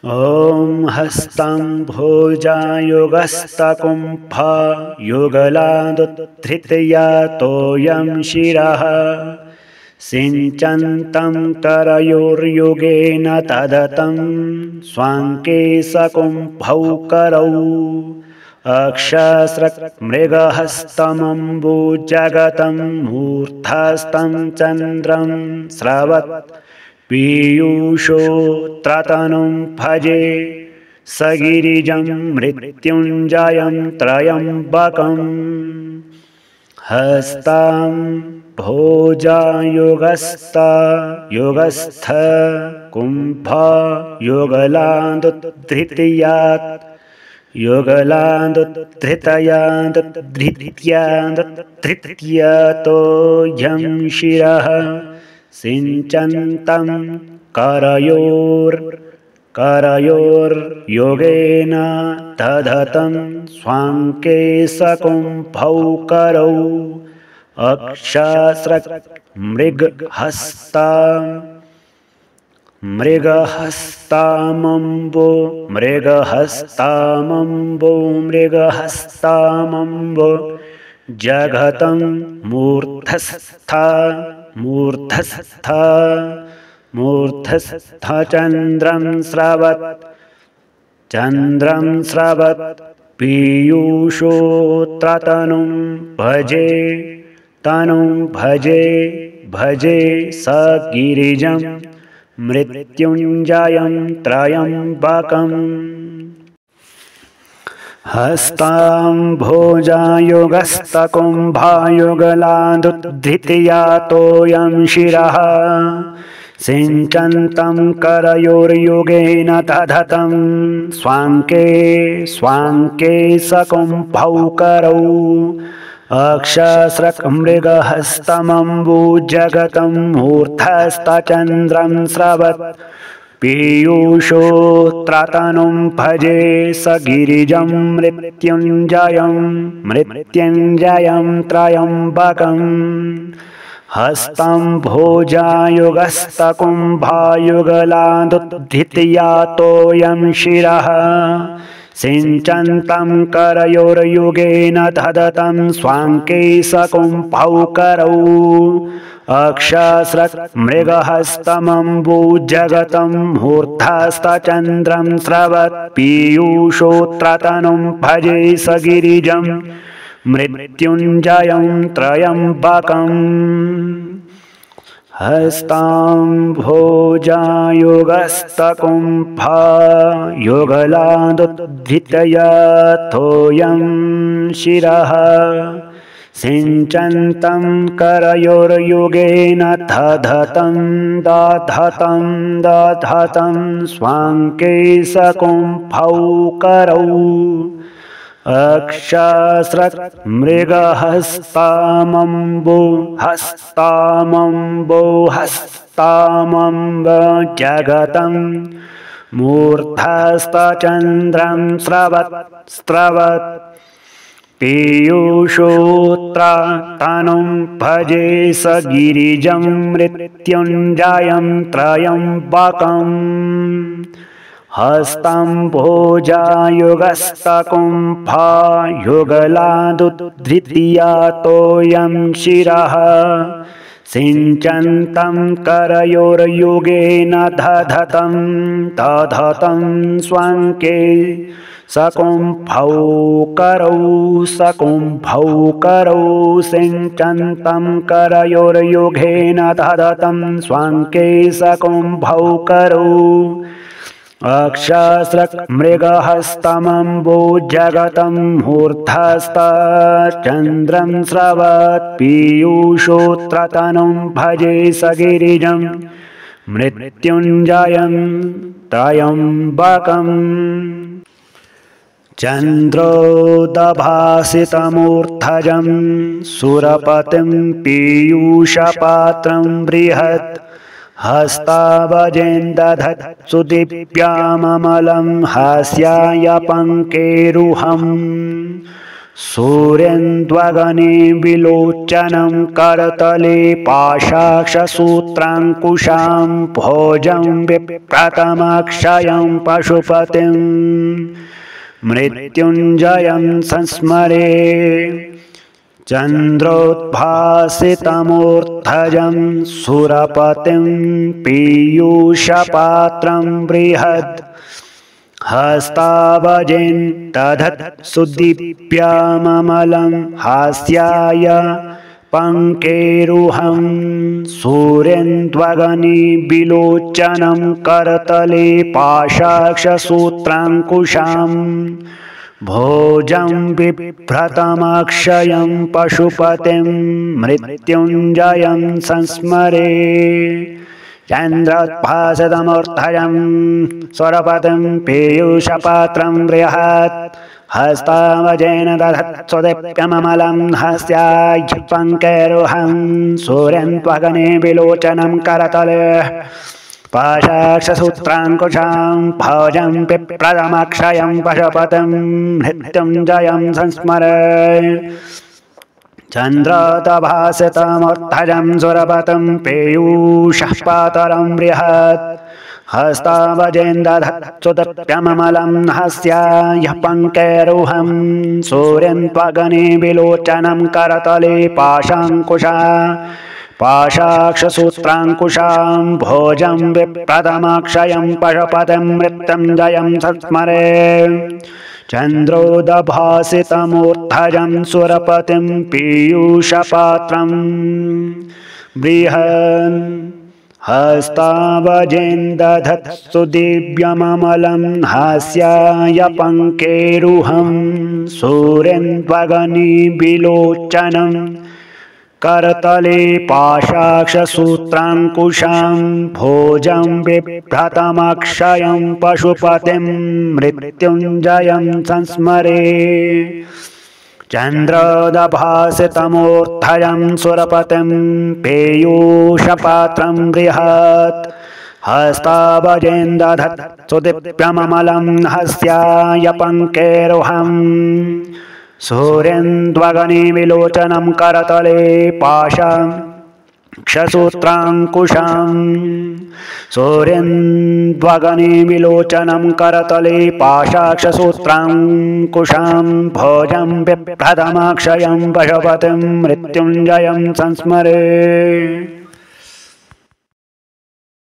ॐ हस्तं भुजायुगस्तकुम्भा युगलादुद्धृतयातोऽयं शिरः सिञ्चन्तं करयोर्युगेन तदतं स्वाङ्के सकुम्भौ करौ अक्षस्रक्मृगहस्तमम्बुजगतं मूर्धस्तं चन्द्रं स्रवत् पीयूषोत्रतनुं भजे सगिरिजं मृत्युञ्जयं त्रयम्बकम् हस्तं भुजायुगस्थ कुम्भा युगलादुद्धृतयात् युगलादुद्धृतयादुद्धृत्यादुद्धृत्यातोऽयं शिरः सिञ्चन्तं करयोर्युगेन दधतं स्वाङ्के सकुम्भौ करौ मृगहस्तामम्बो जगतं मूर्धस्थचन्द्रं स्रवत् पीयूषोत्रतनुं भजे सगिरिजं मृत्युञ्जयं त्रयम्बकम् हस्तं भुजायुगस्तकुम्भायुगलादुद्धृतयातोऽयं शिरः सिञ्चन्तं करयोर्युगेन दधतं स्वाङ्के सकुम्भौ करौ अक्षस्रक्मृगहस्तमम्बुजगतं मूर्धस्तचन्द्रं स्रवत् पीयूषोत्रतनुं भजे सगिरिजं मृत्युञ्जयं त्रयम्बकम् हस्तं भुजायुगस्तकुम्भायुगलादुद्धृतयातोऽयं शिरः सिञ्चन्तं करयोर्युगेन दधतं स्वाङ्के सकुम्भौ करौ अक्षस्रक्मृगहस्तमम्बुजगतं मूर्धस्तचन्द्रं स्रवत् पीयूषोत्रतनुं भजे सगिरिजं मृत्युञ्जयं त्रयम्बकम् हस्तं भुजायुगस्तकुम्भा युगलादुद्धृतयातोऽयं शिरः सिञ्चन्तं करयोर्युगेन दधतं स्वाङ्के सकुम्भौ करौ हस्तामम्बुजगतं मूर्धस्तचन्द्रं स्रवत् पीयूषोत्रतनुं भजे सगिरिजं मृत्युञ्जयं त्रयम्बकम् हस्तं भुजायुगस्तकुम्भा युगलादुद्धृतयातोऽयं शिरः सिञ्चन्तं करयोर्युगेन दधतं स्वाङ्के सकुम्भौ करौ सिञ्चन्तं करयोर्युगेन दधतं स्वाङ्के सकुम्भौ करौ अक्षस्रक्मृगहस्तमम्बुजगतं मूर्धस्तचन्द्रं स्रवत् पीयूषोत्रतनुं भजे सगिरिजं मृत्युञ्जयं त्रयम्बकम् चन्द्रोदभासितमूर्धजं सुरपतिं पीयूषपात्रं बृहत् हस्तावजेन्दधत्सु दिव्याममलं हास्याय पङ्केरुहं सूर्यन्त्वगने विलोचनं करतले पाशाक्षसूत्राङ्कुशां भोजं विप्रतमक्षयं पशुपतिं मृत्युञ्जयं संस्मरे चन्द्रोद्भासितमूर्धजं सुरपतिं पीयूषपात्रं बृहत् हस्तावजेन् दधत् सुदीप्यममलं हास्याय पङ्केरुहं सूर्यन्त्वगनि विलोचनं करतले पाशाक्षसूत्राङ्कुशां भोजं बिभ्रतमक्षयं पशुपतिं मृत्युञ्जयं संस्मरे चन्द्रोद्भासितमूर्धजं सुरपतिं पीयूषपात्रं बृहत् हस्तावजेन दधत् सुदीप्यममलं हास्याय पङ्केरुहं सूर्यन्त्वगने विलोचनं करतले पाशाक्षसूत्राङ्कुशां भोजं बिभ्रतमक्षयं पशुपतिं मृत्युञ्जयं संस्मरे चन्द्रोद्भासितमूर्धजं सुरपतिं पीयूषपात्रं बृहत् हस्तावजेन् दधत् सुदीप्यममलं हास्याय पङ्केरुहं सूर्यन्त्वगने विलोचनं करतले पाशाक्षसूत्राङ्कुशां भोजं विप्रतमक्षयं पशुपतिं मृत्युञ्जयं संस्मरे चन्द्रोद्भासितमूर्धजं सुरपतिं पीयूषपात्रं बृहत् हस्तावजेन् दधत् सुदीप्यममलं हास्याय पङ्केरुहं सूर्यन्त्वगनि विलोचनं करतले पाशाक्षसूत्राङ्कुशां भोजं बिभ्रतमक्षयं पशुपतिं मृत्युञ्जयं संस्मरे चन्द्रोद्भासितमूर्धजं सुरपतिं पीयूषपात्रं बृहत् हस्तावजेन् दधत् सुदीप्यममलं हास्याय पङ्केरुहं सूर्यन्त्वगनि विलोचनं करतले पाशाक्षसूत्राङ्कुशां सूर्यन्त्वगनि विलोचनं करतले पाशाक्षसूत्राङ्कुशां भोजं बिभ्रतमक्षयं पशुपतिं मृत्युञ्जयं संस्मरे